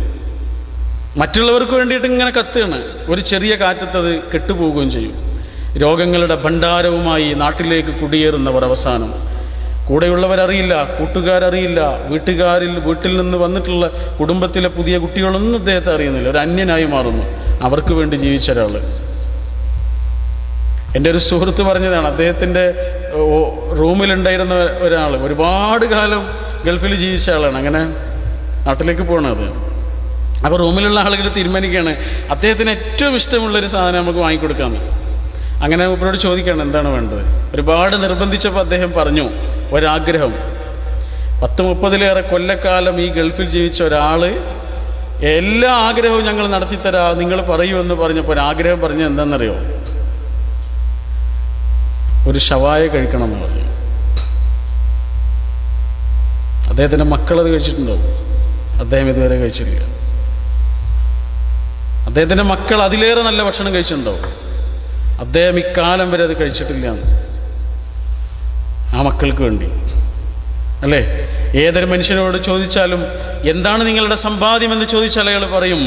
മറ്റുള്ളവർക്ക് വേണ്ടിയിട്ട് ഇങ്ങനെ കത്തുകയാണ്, ഒരു ചെറിയ കാറ്റത്തത് കെട്ടുപോവുകയും ചെയ്യും. രോഗങ്ങളുടെ ഭണ്ഡാരവുമായി നാട്ടിലേക്ക് കുടിയേറുന്നവർ അവസാനം കൂടെയുള്ളവരറിയില്ല, കൂട്ടുകാരറിയില്ല, വീട്ടിൽ നിന്ന് വന്നിട്ടുള്ള കുടുംബത്തിലെ പുതിയ കുട്ടികളൊന്നും അദ്ദേഹത്തെ അറിയുന്നില്ല. ഒരു അന്യനായി മാറുന്നു. അവർക്ക് വേണ്ടി ജീവിച്ച ഒരാൾ. എൻ്റെ ഒരു സുഹൃത്ത് പറഞ്ഞതാണ്, അദ്ദേഹത്തിൻ്റെ റൂമിലുണ്ടായിരുന്ന ഒരാൾ ഒരുപാട് കാലം ഗൾഫിൽ ജീവിച്ച ആളാണ്. അങ്ങനെ നാട്ടിലേക്ക് പോകണത്. അപ്പോൾ റൂമിലുള്ള ആളുകൾ തീരുമാനിക്കുകയാണ് അദ്ദേഹത്തിന് ഏറ്റവും ഇഷ്ടമുള്ളൊരു സാധനം നമുക്ക് വാങ്ങിക്കൊടുക്കാമെന്ന്. അങ്ങനെ ഇവരോട് ചോദിക്കുകയാണ് എന്താണ് വേണ്ടത്. ഒരുപാട് നിർബന്ധിച്ചപ്പോൾ അദ്ദേഹം പറഞ്ഞു ഒരാഗ്രഹം. 10-30 കൊല്ലക്കാലം ഈ ഗൾഫിൽ ജീവിച്ച ഒരാൾ എല്ലാ ആഗ്രഹവും ഞങ്ങൾ നടത്തിത്തരാം, നിങ്ങൾ പറയൂ എന്ന് പറഞ്ഞപ്പോൾ ഒരാഗ്രഹം പറഞ്ഞു. എന്താണെന്നറിയോ? ഒരു ഷവായ കഴിക്കണം എന്ന് പറഞ്ഞു. അദ്ദേഹത്തിൻ്റെ മക്കളത് കഴിച്ചിട്ടുണ്ടാവും, അദ്ദേഹം ഇതുവരെ കഴിച്ചിട്ടില്ല. അദ്ദേഹത്തിൻ്റെ മക്കൾ അതിലേറെ നല്ല ഭക്ഷണം കഴിച്ചിട്ടുണ്ടാവും, അദ്ദേഹം ഇക്കാലം വരെ അത് കഴിച്ചിട്ടില്ല. ആ മക്കൾക്ക് വേണ്ടി അല്ലേ? ഏതൊരു മനുഷ്യനോട് ചോദിച്ചാലും എന്താണ് നിങ്ങളുടെ സമ്പാദ്യം എന്ന് ചോദിച്ചാൽ അയാൾ പറയും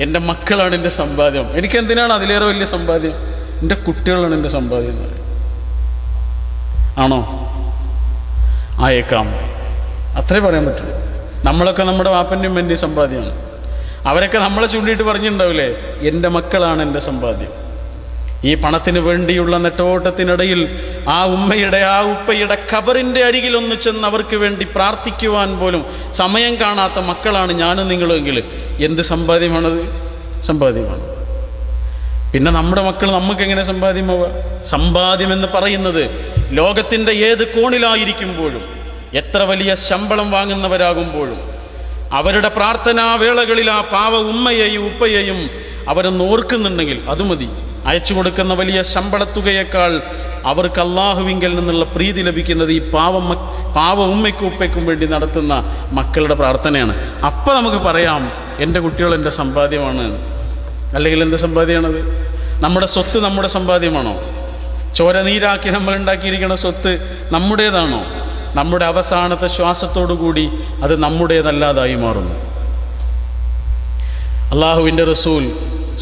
എൻ്റെ മക്കളാണ് എൻ്റെ സമ്പാദ്യം. എനിക്കെന്തിനാണ് അതിലേറെ വലിയ സമ്പാദ്യം? എൻ്റെ കുട്ടികളാണ് എൻ്റെ സമ്പാദ്യം എന്ന് പറയും. ആണോ? ആയേക്കാം, അത്രേ പറയാൻ പറ്റുള്ളൂ. നമ്മളൊക്കെ നമ്മുടെ വാപ്പൻ്റെയും എൻ്റെയും സമ്പാദ്യമാണ്. അവരൊക്കെ നമ്മളെ ചൂണ്ടിയിട്ട് പറഞ്ഞിട്ടുണ്ടാവില്ലേ, എൻ്റെ മക്കളാണ് എൻ്റെ സമ്പാദ്യം. ഈ പണത്തിന് വേണ്ടിയുള്ള നെട്ടോട്ടത്തിനിടയിൽ ആ ഉമ്മയുടെ ആ ഉപ്പയുടെ ഖബറിൻ്റെ അരികിലൊന്ന് ചെന്ന് അവർക്ക് വേണ്ടി പ്രാർത്ഥിക്കുവാൻ പോലും സമയം കാണാത്ത മക്കളാണ് ഞാനും നിങ്ങളുമെങ്കിൽ എന്ത് സമ്പാദ്യമാണത്? സമ്പാദ്യമാണ്. പിന്നെ നമ്മുടെ മക്കൾ നമുക്കെങ്ങനെ സമ്പാദ്യമാവുക? സമ്പാദ്യം എന്ന് പറയുന്നത് ലോകത്തിൻ്റെ ഏത് കോണിലായിരിക്കുമ്പോഴും, എത്ര വലിയ ശമ്പളം വാങ്ങുന്നവരാകുമ്പോഴും അവരുടെ പ്രാർത്ഥനാ വേളകളിൽ ആ പാവ ഉമ്മയെയും ഉപ്പയെയും അവരൊന്ന് ഓർക്കുന്നുണ്ടെങ്കിൽ അത് മതി. അയച്ചു കൊടുക്കുന്ന വലിയ ശമ്പളത്തുകയേക്കാൾ അവർക്ക് അള്ളാഹുവിങ്കൽ നിന്നുള്ള പ്രീതി ലഭിക്കുന്നത് ഈ പാവ ഉമ്മയ്ക്കും ഉപ്പയ്ക്കും വേണ്ടി നടത്തുന്ന മക്കളുടെ പ്രാർത്ഥനയാണ്. അപ്പം നമുക്ക് പറയാം എൻ്റെ കുട്ടികൾ എൻ്റെ സമ്പാദ്യമാണ്. അല്ലെങ്കിൽ എന്ത് സമ്പാദ്യമാണത്? നമ്മുടെ സ്വത്ത് നമ്മുടെ സമ്പാദ്യമാണോ? ചോര നീരാക്കി നമ്മൾ ഉണ്ടാക്കിയിരിക്കുന്ന സ്വത്ത് നമ്മുടേതാണോ? നമ്മുടെ അവസാനത്തെ ശ്വാസത്തോടു കൂടി അത് നമ്മുടേതല്ലാതായി മാറുന്നു. അള്ളാഹുവിൻ്റെ റസൂൽ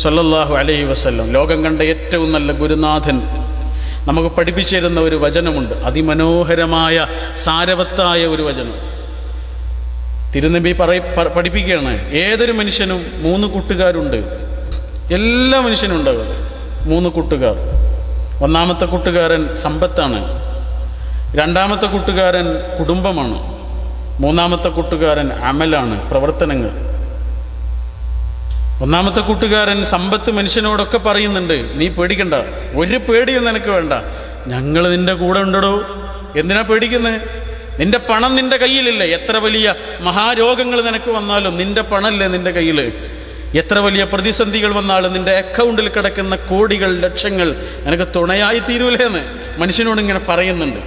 സ്വല്ലല്ലാഹു അലൈഹി വസല്ലം, ലോകം കണ്ട ഏറ്റവും നല്ല ഗുരുനാഥൻ, നമുക്ക് പഠിപ്പിച്ചു തരുന്ന ഒരു വചനമുണ്ട്. അതിമനോഹരമായ സാരവത്തായ ഒരു വചനം. തിരുനബി പഠിപ്പിക്കുകയാണ്, ഏതൊരു മനുഷ്യനും 3 കൂട്ടുകാരുണ്ട്. എല്ലാ മനുഷ്യനും ഉണ്ടാകും 3 കൂട്ടുകാർ. ഒന്നാമത്തെ കൂട്ടുകാരൻ സമ്പത്താണ്, രണ്ടാമത്തെ കൂട്ടുകാരൻ കുടുംബമാണ്, മൂന്നാമത്തെ കൂട്ടുകാരൻ അമലാണ്, പ്രവർത്തനങ്ങൾ. ഒന്നാമത്തെ കൂട്ടുകാരൻ സമ്പത്ത് മനുഷ്യനോടൊക്കെ പറയുന്നുണ്ട്, നീ പേടിക്കണ്ട, ഒരു പേടിയും നിനക്ക് വേണ്ട, ഞങ്ങൾ നിന്റെ കൂടെ ഉണ്ടോ. എന്തിനാ പേടിക്കുന്നത്? നിന്റെ പണം നിന്റെ കയ്യിലില്ലേ? എത്ര വലിയ മഹാരോഗങ്ങൾ നിനക്ക് വന്നാലും നിന്റെ പണമല്ലേ നിന്റെ കയ്യിൽ? എത്ര വലിയ പ്രതിസന്ധികൾ വന്നാലും നിന്റെ അക്കൗണ്ടിൽ കിടക്കുന്ന കോടികൾ ലക്ഷങ്ങൾ നിനക്ക് തുണയായി തീരൂലേന്ന് മനുഷ്യനോട് ഇങ്ങനെ പറയുന്നുണ്ട്.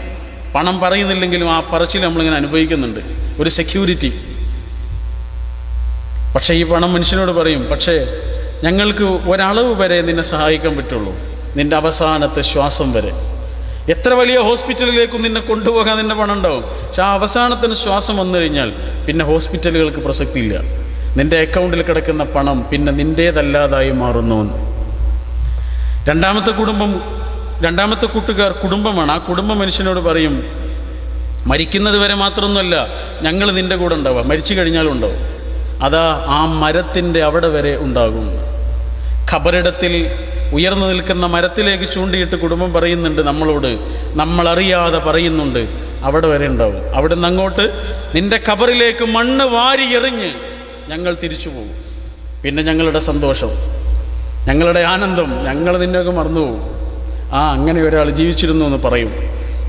പണം പറയുന്നില്ലെങ്കിലും ആ പറച്ചിൽ നമ്മളിങ്ങനെ അനുഭവിക്കുന്നുണ്ട്, ഒരു സെക്യൂരിറ്റി. പക്ഷേ ഈ പണം മനുഷ്യനോട് പറയും, പക്ഷേ ഞങ്ങൾക്ക് ഒരളവ് വരെ നിന്നെ സഹായിക്കാൻ പറ്റുള്ളൂ, നിന്റെ അവസാനത്തെ ശ്വാസം വരെ. എത്ര വലിയ ഹോസ്പിറ്റലിലേക്കും നിന്നെ കൊണ്ടുപോകാൻ നിന്റെ പണം ഉണ്ടാവും, പക്ഷെ ആ അവസാനത്തിന് ശ്വാസം വന്നു കഴിഞ്ഞാൽ പിന്നെ ഹോസ്പിറ്റലുകൾക്ക് പ്രസക്തിയില്ല. നിന്റെ അക്കൗണ്ടിൽ കിടക്കുന്ന പണം പിന്നെ നിന്റേതല്ലാതായി മാറുന്നു. രണ്ടാമത്തെ കൂട്ടുകാർ കുടുംബമാണ്. ആ കുടുംബ മനുഷ്യനോട് പറയും, മരിക്കുന്നത് വരെ മാത്രമൊന്നുമല്ല ഞങ്ങൾ നിന്റെ കൂടെ ഉണ്ടാവുക, മരിച്ചു കഴിഞ്ഞാലും ഉണ്ടാവും. അതാ ആ മരത്തിൻ്റെ അവിടെ വരെ ഉണ്ടാകും. ഖബറിടത്തിൽ ഉയർന്നു നിൽക്കുന്ന മരത്തിലേക്ക് ചൂണ്ടിയിട്ട് കുടുംബം പറയുന്നുണ്ട് നമ്മളോട്, നമ്മളറിയാതെ പറയുന്നുണ്ട്, അവിടെ വരെ ഉണ്ടാവും. അവിടെ നിന്ന് അങ്ങോട്ട് നിന്റെ ഖബറിലേക്ക് മണ്ണ് വാരി എറിഞ്ഞ് ഞങ്ങൾ തിരിച്ചു പോകും. പിന്നെ ഞങ്ങളുടെ സന്തോഷം, ഞങ്ങളുടെ ആനന്ദം, ഞങ്ങൾ നിന്നെയൊക്കെ മറന്നുപോകും. അങ്ങനെ ഒരാൾ ജീവിച്ചിരുന്നു എന്ന് പറയും.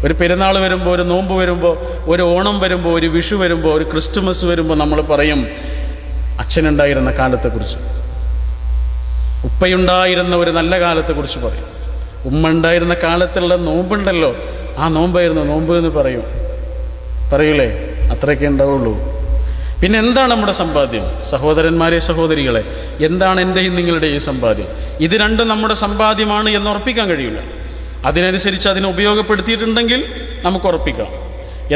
ഒരു പെരുന്നാൾ വരുമ്പോൾ, ഒരു നോമ്പ് വരുമ്പോൾ, ഒരു ഓണം വരുമ്പോൾ, ഒരു വിഷു വരുമ്പോൾ, ഒരു ക്രിസ്തുമസ് വരുമ്പോൾ നമ്മൾ പറയും അച്ഛനുണ്ടായിരുന്ന കാലത്തെക്കുറിച്ച്, ഉപ്പയുണ്ടായിരുന്ന ഒരു നല്ല കാലത്തെക്കുറിച്ച് പറയും. ഉമ്മ ഉണ്ടായിരുന്ന കാലത്തുള്ള നോമ്പുണ്ടല്ലോ, ആ നോമ്പായിരുന്നു നോമ്പ് എന്ന് പറയൂലേ? അത്രയൊക്കെ ഉണ്ടാവുള്ളൂ. പിന്നെ എന്താണ് നമ്മുടെ സമ്പാദ്യം? സഹോദരന്മാരെ, സഹോദരികളെ, എന്താണ് എൻ്റെയും നിങ്ങളുടെയും സമ്പാദ്യം? ഇത് രണ്ടും നമ്മുടെ സമ്പാദ്യമാണ് എന്ന് ഉറപ്പിക്കാൻ കഴിയില്ല. അതിനനുസരിച്ച് അതിനെ ഉപയോഗപ്പെടുത്തിയിട്ടുണ്ടെങ്കിൽ നമുക്ക് ഉറപ്പിക്കാം.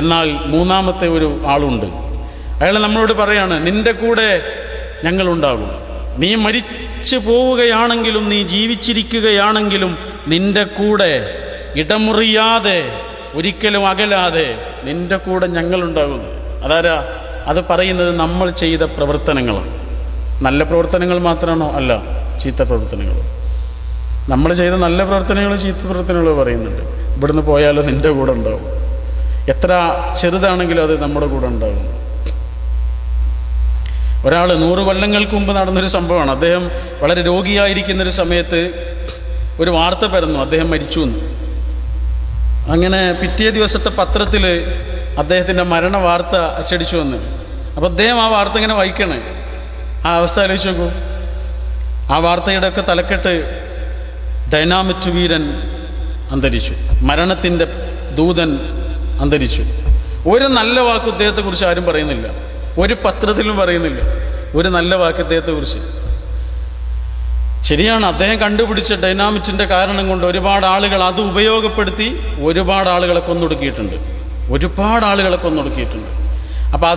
എന്നാൽ മൂന്നാമത്തെ ഒരു ആളുണ്ട്, അയാൾ നമ്മളോട് പറയാണ്, നിന്റെ കൂടെ ഞങ്ങളുണ്ടാകും. നീ മരിച്ചു പോവുകയാണെങ്കിലും നീ ജീവിച്ചിരിക്കുകയാണെങ്കിലും നിന്റെ കൂടെ ഇടമുറിയാതെ ഒരിക്കലും അകലാതെ നിന്റെ കൂടെ ഞങ്ങളുണ്ടാകും. അതാരാ? അത് പറയുന്നത് നമ്മൾ ചെയ്ത പ്രവർത്തനങ്ങളാണ്. നല്ല പ്രവർത്തനങ്ങൾ മാത്രമാണോ? അല്ല, ചീത്ത പ്രവർത്തനങ്ങൾ. നമ്മൾ ചെയ്ത നല്ല പ്രവർത്തനങ്ങളും ചീത്ത പ്രവർത്തനങ്ങളും പറയുന്നുണ്ട്. ഇവിടുന്ന് പോയാലും നിന്റെ കൂടെ ഉണ്ടാവും. എത്ര ചെറുതാണെങ്കിലും അത് നമ്മുടെ കൂടെ ഉണ്ടാകും. ഒരാൾ 100 കൊല്ലങ്ങൾക്ക് മുമ്പ് നടന്നൊരു സംഭവമാണ്. അദ്ദേഹം വളരെ രോഗിയായിരിക്കുന്നൊരു സമയത്ത് ഒരു വാർത്ത പരന്നു, അദ്ദേഹം മരിച്ചു എന്ന്. അങ്ങനെ പിറ്റേ ദിവസത്തെ പത്രത്തിൽ അദ്ദേഹത്തിൻ്റെ മരണ വാർത്ത അച്ചടിച്ചു വന്ന്. അപ്പോൾ അദ്ദേഹം ആ വാർത്ത ഇങ്ങനെ വായിക്കണേ. ആ അവസ്ഥ ആലോചിച്ച് നോക്കൂ. ആ വാർത്തയുടെ ഒക്കെ തലക്കെട്ട്, ഡൈനാമിറ്റ് വീരൻ അന്തരിച്ചു, മരണത്തിൻ്റെ ദൂതൻ അന്തരിച്ചു. ഒരു നല്ല വാക്ക് അദ്ദേഹത്തെക്കുറിച്ച് ആരും പറയുന്നില്ല, ഒരു പത്രത്തിലും പറയുന്നില്ല ഒരു നല്ല വാക്ക് അദ്ദേഹത്തെക്കുറിച്ച്. ശരിയാണ്, അദ്ദേഹം കണ്ടുപിടിച്ച ഡൈനാമിറ്റിൻ്റെ കാരണം കൊണ്ട് ഒരുപാട് ആളുകൾ അത് ഉപയോഗപ്പെടുത്തി ഒരുപാട് ആളുകളെ കൊന്നൊടുക്കിയിട്ടുണ്ട്. അപ്പം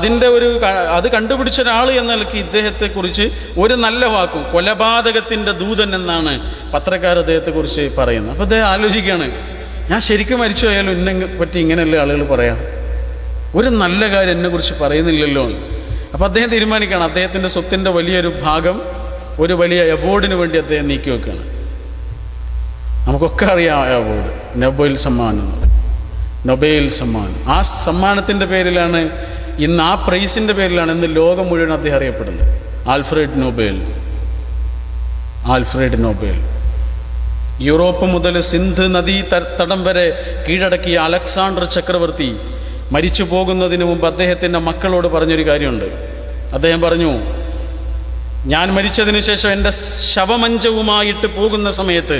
അത് കണ്ടുപിടിച്ച ഒരാൾ എന്ന നിലയ്ക്ക് ഇദ്ദേഹത്തെക്കുറിച്ച് ഒരു നല്ല വാക്കും, കൊലപാതകത്തിൻ്റെ ദൂതൻ എന്നാണ് പത്രക്കാർ അദ്ദേഹത്തെക്കുറിച്ച് പറയുന്നത്. അപ്പോൾ അദ്ദേഹം ആലോചിക്കുകയാണ്, ഞാൻ ശരിക്കും മരിച്ചു പോയാലും എന്നെ പറ്റി ഇങ്ങനെയല്ലേ ആളുകൾ പറയാം, ഒരു നല്ല കാര്യം എന്നെക്കുറിച്ച് പറയുന്നില്ലല്ലോ. അപ്പോൾ അദ്ദേഹം തീരുമാനിക്കുകയാണ്, അദ്ദേഹത്തിൻ്റെ സ്വത്തിൻ്റെ വലിയൊരു ഭാഗം ഒരു വലിയ അവാർഡിന് വേണ്ടി അദ്ദേഹം നീക്കി വെക്കുകയാണ്. നമുക്കൊക്കെ അറിയാം ആ അവാർഡ്, നൊബേൽ സമ്മാനം. ആ സമ്മാനത്തിൻ്റെ പേരിലാണ് ഇന്ന്, ആ പ്രൈസിൻ്റെ പേരിലാണ് ഇന്ന് ലോകം മുഴുവൻ അദ്ദേഹം അറിയപ്പെടുന്നത്. Alfred Nobel. യൂറോപ്പ് മുതൽ സിന്ധ് നദീ തടം വരെ കീഴടക്കിയ അലക്സാണ്ടർ ചക്രവർത്തി മരിച്ചു പോകുന്നതിന് മുമ്പ് അദ്ദേഹത്തിൻ്റെ മക്കളോട് പറഞ്ഞൊരു കാര്യമുണ്ട്. അദ്ദേഹം പറഞ്ഞു, ഞാൻ മരിച്ചതിന് ശേഷം എൻ്റെ ശവമഞ്ചവുമായിട്ട് പോകുന്ന സമയത്ത്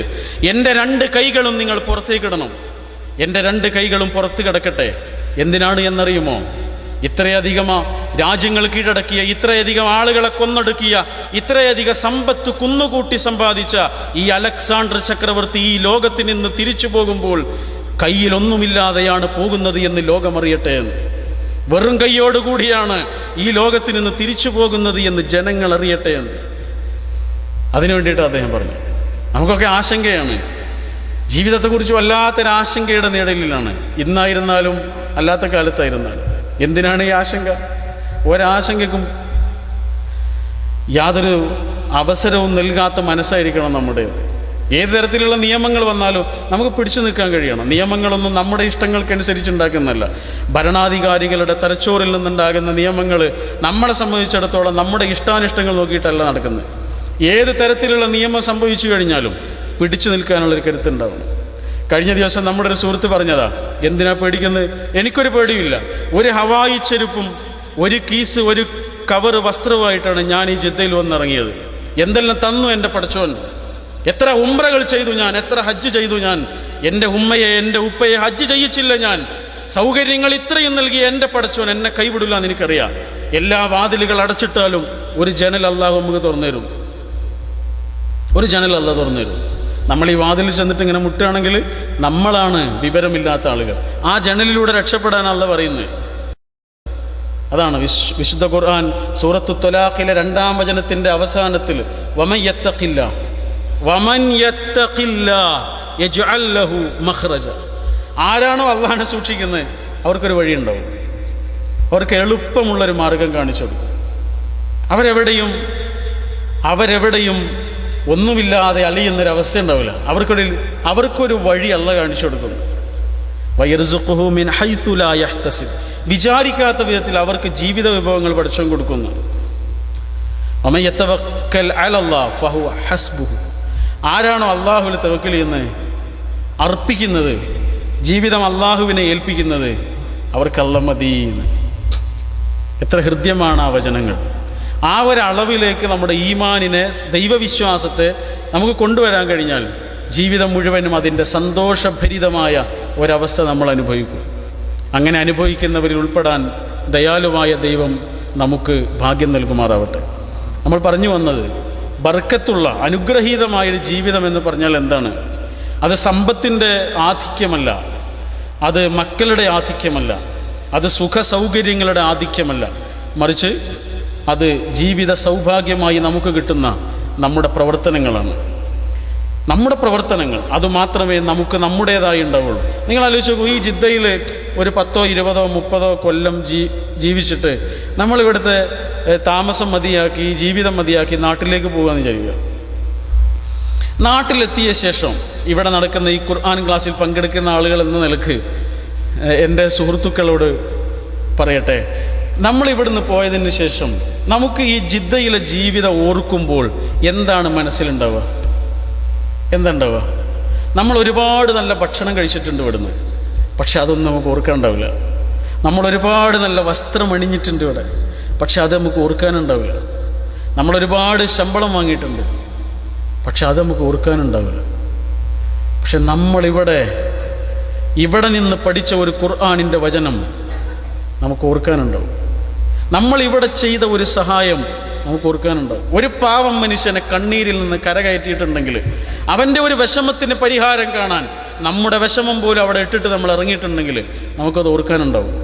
എൻ്റെ 2 കൈകളും നിങ്ങൾ പുറത്തേക്കിടണം. എൻ്റെ 2 കൈകളും പുറത്ത് കിടക്കട്ടെ. എന്തിനാണ് എന്നറിയുമോ? ഇത്രയധികം രാജ്യങ്ങൾ കീഴടക്കിയ, ഇത്രയധികം ആളുകളെ കൊന്നൊടുക്കിയ, ഇത്രയധികം സമ്പത്ത് കുന്നുകൂട്ടി സമ്പാദിച്ച ഈ അലക്സാണ്ടർ ചക്രവർത്തി ഈ ലോകത്തിൽ നിന്ന് തിരിച്ചു പോകുമ്പോൾ കയ്യിലൊന്നുമില്ലാതെയാണ് പോകുന്നത് എന്ന് ലോകമറിയട്ടെ എന്ന്. വെറും കൈയോടുകൂടിയാണ് ഈ ലോകത്തിൽ നിന്ന് തിരിച്ചു പോകുന്നത് എന്ന് ജനങ്ങൾ അറിയട്ടെ എന്ന്. അതിനു വേണ്ടിയിട്ട് അദ്ദേഹം പറഞ്ഞു. നമുക്കൊക്കെ ആശങ്കയാണ്, ജീവിതത്തെക്കുറിച്ച് വല്ലാത്തൊരാശങ്കയുടെ നിഴലിലാണ്. ഇന്നായിരുന്നാലും അല്ലാത്ത കാലത്തായിരുന്നാലും. എന്തിനാണ് ഈ ആശങ്ക? ഒരാശങ്കയ്ക്കും യാതൊരു അവസരവും നൽകാത്ത മനസ്സായിരിക്കണം നമ്മുടേത്. ഏത് തരത്തിലുള്ള നിയമങ്ങൾ വന്നാലും നമുക്ക് പിടിച്ചു നിൽക്കാൻ കഴിയണം. നിയമങ്ങളൊന്നും നമ്മുടെ ഇഷ്ടങ്ങൾക്കനുസരിച്ചുണ്ടാക്കുന്നതല്ല. ഭരണാധികാരികളുടെ തലച്ചോറിൽ നിന്നുണ്ടാകുന്ന നിയമങ്ങൾ നമ്മളെ സംബന്ധിച്ചിടത്തോളം നമ്മുടെ ഇഷ്ടാനിഷ്ടങ്ങൾ നോക്കിയിട്ടല്ല നടക്കുന്നത്. ഏത് തരത്തിലുള്ള നിയമം സംഭവിച്ചു കഴിഞ്ഞാലും പിടിച്ചു നിൽക്കാനുള്ളൊരു കരുത്തുണ്ടാവണം. കഴിഞ്ഞ ദിവസം നമ്മുടെ ഒരു സുഹൃത്ത് പറഞ്ഞതാ, എന്തിനാ പേടിക്കുന്നത്? എനിക്കൊരു പേടിയില്ല. ഒരു ഹവായി ചെരുപ്പും ഒരു കീസ്, ഒരു കവറ് വസ്ത്രവുമായിട്ടാണ് ഞാൻ ഈ ജിദ്ദയിൽ വന്നിറങ്ങിയത്. എന്തെല്ലാം തന്നു എൻ്റെ പടച്ചോൻ! എത്ര ഉംറകൾ ചെയ്തു ഞാൻ, എത്ര ഹജ്ജ് ചെയ്തു ഞാൻ. എൻ്റെ ഉമ്മയെ, എൻ്റെ ഉപ്പയെ ഹജ്ജ് ചെയ്യിച്ചില്ല ഞാൻ. സൗകര്യങ്ങൾ ഇത്രയും നൽകി എൻ്റെ പടച്ചോൻ എന്നെ കൈവിടില്ല എന്ന് എനിക്കറിയാം. എല്ലാ വാതിലുകൾ അടച്ചിട്ടാലും ഒരു ജനൽ അല്ലാഹു നമുക്ക് തുറന്നു തരും. ഒരു ജനൽ അല്ലാഹു തുറന്നു തരും. നമ്മൾ ഈ വാതിലിൽ ചെന്നിട്ട് ഇങ്ങനെ മുട്ടുകയാണെങ്കിൽ നമ്മളാണ് വിവരമില്ലാത്ത ആളുകൾ. ആ ജനലിലൂടെ രക്ഷപ്പെടാനല്ല പറയുന്നത്. അതാണ് വിശുദ്ധ ഖുർആൻ സൂറത്തു ത്വലാഖിലെ 2-ാം വചനത്തിന്റെ അവസാനത്തിൽ വമൻ യത്തഖില്ലാഹ് യജ്അൽ ലഹു മഖ്റജ. ആരാണോ അല്ലാഹുവിനെ സൂക്ഷിക്കുന്നത് അവർക്കൊരു വഴിയുണ്ടാവും. അവർക്ക് എളുപ്പമുള്ളൊരു മാർഗം കാണിച്ചു കൊടുക്കും. അവരെവിടെയും ഒന്നുമില്ലാതെ അലിയുന്നൊരവസ്ഥ ഉണ്ടാവില്ല. അവർക്കൊരു വഴി അല്ലാഹു കാണിച്ചു കൊടുക്കുന്നു. വയർസുഖുഹു മിൻ ഹൈസു ലാ യഹ്തസിബ്. വിചാരിക്കാത്ത വിധത്തിൽ അവർക്ക് ജീവിത വിഭവങ്ങൾ പടച്ചോൻ കൊടുക്കുന്നു. വമൻ യതവക്കൽ അലല്ലാഹ് ഫഹുവ ഹസ്ബുഹു. ആരാണോ അല്ലാഹുവിൽ തവക്കൽ ചെയ്യുന്നത്, അർപ്പിക്കുന്നത്, ജീവിതം അല്ലാഹുവിനെ ഏൽപ്പിക്കുന്നത്, അവർക്ക് അല്ലാഹ് മതി. എത്ര ഹൃദ്യമാണ് ആ വചനങ്ങൾ! ആ ഒരളവിലേക്ക് നമ്മുടെ ഈമാനിനെ, ദൈവവിശ്വാസത്തെ നമുക്ക് കൊണ്ടുവരാൻ കഴിഞ്ഞാൽ ജീവിതം മുഴുവനും അതിൻ്റെ സന്തോഷഭരിതമായ ഒരവസ്ഥ നമ്മൾ അനുഭവിക്കും. അങ്ങനെ അനുഭവിക്കുന്നവരിൽ ഉൾപ്പെടാൻ ദയാലുവായ ദൈവം നമുക്ക് ഭാഗ്യം നൽകുമാറാവട്ടെ. നമ്മൾ പറഞ്ഞു വന്നത് ബർക്കത്തുള്ള അനുഗ്രഹീതമായൊരു ജീവിതം എന്ന് പറഞ്ഞാൽ എന്താണ്? അത് സമ്പത്തിൻ്റെ ആധിക്യമല്ല, അത് മക്കളുടെ ആധിക്യമല്ല, അത് സുഖ സൗകര്യങ്ങളുടെ ആധിക്യമല്ല, മറിച്ച് അത് ജീവിത സൗഭാഗ്യമായി നമുക്ക് കിട്ടുന്ന നമ്മുടെ പ്രവർത്തനങ്ങളാണ്. നമ്മുടെ പ്രവർത്തനങ്ങൾ അതുമാത്രമേ നമുക്ക് നമ്മുടേതായി ഉണ്ടാവുള്ളൂ. നിങ്ങൾ ആലോചിച്ച് നോക്കൂ, ഈ ജിദ്ദയിൽ ഒരു 10, 20, 30 കൊല്ലം ജീവിച്ചിട്ട് നമ്മളിവിടുത്തെ താമസം മതിയാക്കി, ജീവിതം മതിയാക്കി നാട്ടിലേക്ക് പോകാമെന്ന് വിചാരിക്കുക. നാട്ടിലെത്തിയ ശേഷം ഇവിടെ നടക്കുന്ന ഈ ഖുർആൻ ക്ലാസ്സിൽ പങ്കെടുക്കുന്ന ആളുകൾ എന്ന നിലക്ക് എൻ്റെ സുഹൃത്തുക്കളോട് പറയട്ടെ, നമ്മളിവിടുന്ന് പോയതിന് ശേഷം നമുക്ക് ഈ ജിദ്ദയിലെ ജീവിതം ഓർക്കുമ്പോൾ എന്താണ് മനസ്സിലുണ്ടാവുക? എന്തുണ്ടാവുക? നമ്മൾ ഒരുപാട് നല്ല ഭക്ഷണം കഴിച്ചിട്ടുണ്ട് ഇവിടുന്ന്, പക്ഷെ അതൊന്നും നമുക്ക് ഓർക്കാനുണ്ടാവില്ല. നമ്മൾ ഒരുപാട് നല്ല വസ്ത്രം അണിഞ്ഞിട്ടുണ്ട് ഇവിടെ, പക്ഷെ അത് നമുക്ക് ഓർക്കാനുണ്ടാവില്ല. നമ്മളൊരുപാട് ശമ്പളം വാങ്ങിയിട്ടുണ്ട്, പക്ഷെ അത് നമുക്ക് ഓർക്കാനുണ്ടാവില്ല. പക്ഷെ നമ്മളിവിടെ നിന്ന് പഠിച്ച ഒരു ഖുർആനിൻ്റെ വചനം നമുക്ക് ഓർക്കാനുണ്ടാവും. നമ്മളിവിടെ ചെയ്ത ഒരു സഹായം നമുക്ക് ഓർക്കാനുണ്ടാവും. ഒരു പാവം മനുഷ്യനെ കണ്ണീരിൽ നിന്ന് കരകയറ്റിയിട്ടുണ്ടെങ്കിൽ അവൻ്റെ ഒരു വിഷമത്തിന് പരിഹാരം കാണാൻ നമ്മുടെ വിഷമം പോലും അവിടെ ഇട്ടിട്ട് നമ്മൾ ഇറങ്ങിയിട്ടുണ്ടെങ്കിൽ നമുക്കത് ഓർക്കാനുണ്ടാവും.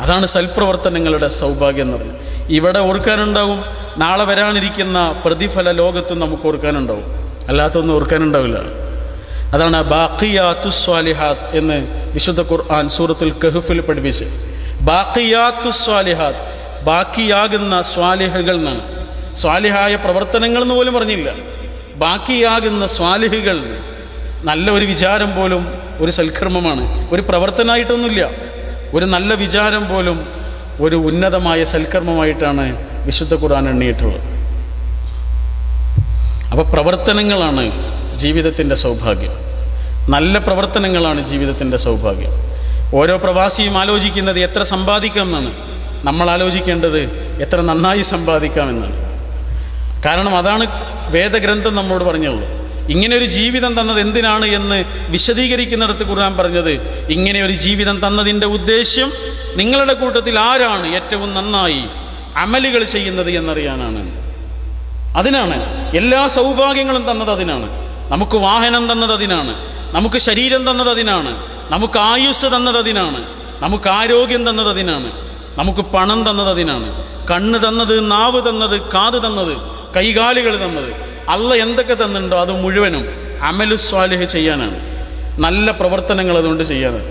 അതാണ് സൽപ്രവർത്തനങ്ങളുടെ സൗഭാഗ്യം എന്ന് പറയുന്നത്. ഇവിടെ ഓർക്കാനുണ്ടാവും, നാളെ വരാനിരിക്കുന്ന പ്രതിഫല ലോകത്തും നമുക്ക് ഓർക്കാനുണ്ടാവും, അല്ലാത്തൊന്നും ഓർക്കാനുണ്ടാവില്ല. അതാണ് ബാഖിയാത്തുസ് സ്വാലിഹാത്ത് എന്ന് വിശുദ്ധ ഖുർആൻ സൂറത്തുൽ കഹ്ഫിൽ പഠിപ്പിച്ച്. ബാഖിയാത്തുസ് സ്വാലിഹാത്ത്, ബാക്കിയാകുന്ന സ്വാലിഹകൾ എന്നാണ്. സ്വാലിഹായ പ്രവർത്തനങ്ങൾ എന്ന് പോലും പറഞ്ഞില്ല, ബാക്കിയാകുന്ന സ്വാലിഹുകൾ. നല്ല ഒരു വിചാരം പോലും ഒരു സൽക്കർമ്മമാണ്, ഒരു പ്രവർത്തനമായിട്ടൊന്നുമില്ല. ഒരു നല്ല വിചാരം പോലും ഒരു ഉന്നതമായ സൽക്കർമ്മമായിട്ടാണ് വിശുദ്ധ ഖുർആൻ എണ്ണിയിട്ടുള്ളത്. അപ്പോൾ പ്രവർത്തനങ്ങളാണ് ജീവിതത്തിൻ്റെ സൗഭാഗ്യം. നല്ല പ്രവർത്തനങ്ങളാണ് ജീവിതത്തിൻ്റെ സൗഭാഗ്യം. ഓരോ പ്രവാസിയും ആലോചിക്കുന്നത് എത്ര സമ്പാദിക്കാം എന്നാണ്. നമ്മൾ ആലോചിക്കേണ്ടത് എത്ര നന്നായി സമ്പാദിക്കാമെന്നാണ്. കാരണം അതാണ് വേദഗ്രന്ഥം നമ്മോട് പറഞ്ഞുള്ളത്. ഇങ്ങനെ ഒരു ജീവിതം തന്നത് എന്തിനാണ് എന്ന് വിശദീകരിക്കുന്നിടത്ത് ഖുർആൻ പറഞ്ഞത്, ഇങ്ങനെ ഒരു ജീവിതം തന്നതിൻ്റെ ഉദ്ദേശ്യം നിങ്ങളുടെ കൂട്ടത്തിൽ ആരാണ് ഏറ്റവും നന്നായി അമലുകൾ ചെയ്യുന്നത് എന്നറിയാനാണ്. അതിനാണ് എല്ലാ സൗഭാഗ്യങ്ങളും തന്നത്. അതിനാണ് നമുക്ക് വാഹനം തന്നത്. അതിനാണ് നമുക്ക് ശരീരം തന്നത്. അതിനാണ് നമുക്ക് ആയുസ് തന്നത്. അതിനാണ് നമുക്ക് ആരോഗ്യം തന്നത്. അതിനാണ് നമുക്ക് പണം തന്നത്. അതിനാണ് കണ്ണ് തന്നത്, നാവ് തന്നത്, കാത് തന്നത്, കൈകാലുകൾ തന്നത്. അള്ള എന്തൊക്കെ തന്നിട്ടുണ്ടോ അത് മുഴുവനും അമലു സ്വാലിഹ് ചെയ്യാനാണ്, നല്ല പ്രവർത്തനങ്ങൾ അതുകൊണ്ട് ചെയ്യാനാണ്.